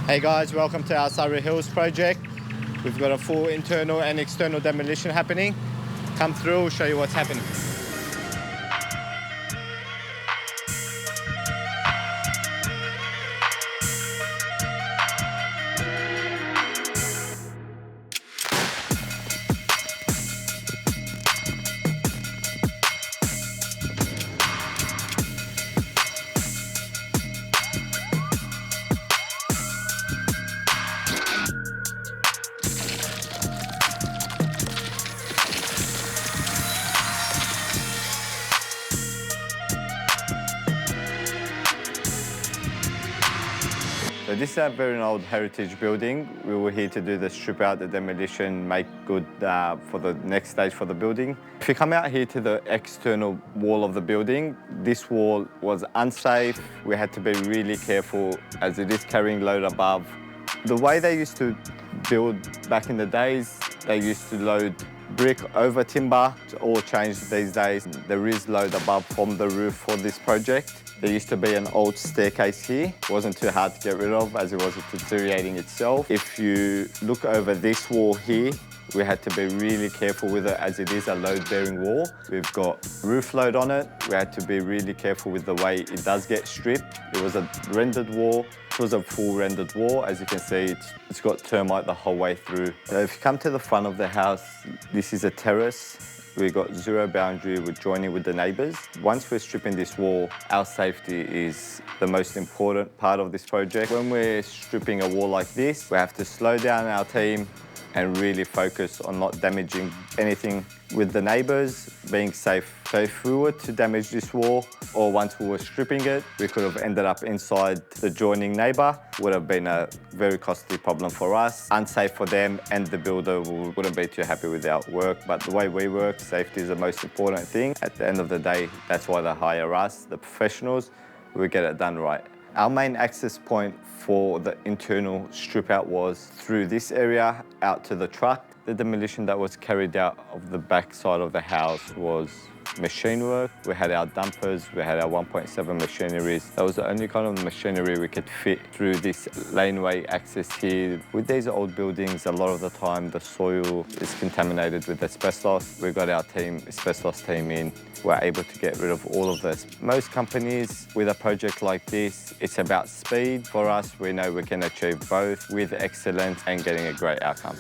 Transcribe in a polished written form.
Hey guys, welcome to our Surrey Hills project. We've got a full internal and external demolition happening. Come through, we'll show you what's happening. So this is a very old heritage building. We were here to do the strip out, the demolition, make good for the next stage for the building. If you come out here to the external wall of the building, this wall was unsafe. We had to be really careful as it is carrying load above. The way they used to build back in the days, they used to load brick over timber. It's all changed these days. There is load above from the roof for this project. There used to be an old staircase here. It wasn't too hard to get rid of as it was deteriorating itself. If you look over this wall here, we had to be really careful with it as it is a load-bearing wall. We've got roof load on it. We had to be really careful with the way it does get stripped. It was a rendered wall. It was a full rendered wall. As you can see, it's got termite the whole way through. So if you come to the front of the house, this is a terrace. We've got zero boundary with joining with the neighbours. Once we're stripping this wall, our safety is the most important part of this project. When we're stripping a wall like this, we have to slow down our team and really focus on not damaging anything with the neighbours, being safe. So if we were to damage this wall, or once we were stripping it, we could have ended up inside the joining neighbour. Would have been a very costly problem for us, unsafe for them, and the builder wouldn't be too happy with our work. But the way we work, safety is the most important thing. At the end of the day, that's why they hire us, the professionals. We get it done right. Our main access point for the internal strip out was through this area out to the truck. The demolition that was carried out of the back side of the house was machine work. We had our dumpers, we had our 1.7 machineries. That was the only kind of machinery we could fit through this laneway access here. With these old buildings, a lot of the time the soil is contaminated with asbestos. We got our asbestos team in. We're able to get rid of all of this. Most companies with a project like this, it's about speed. For us, we know we can achieve both with excellence and getting a great outcome.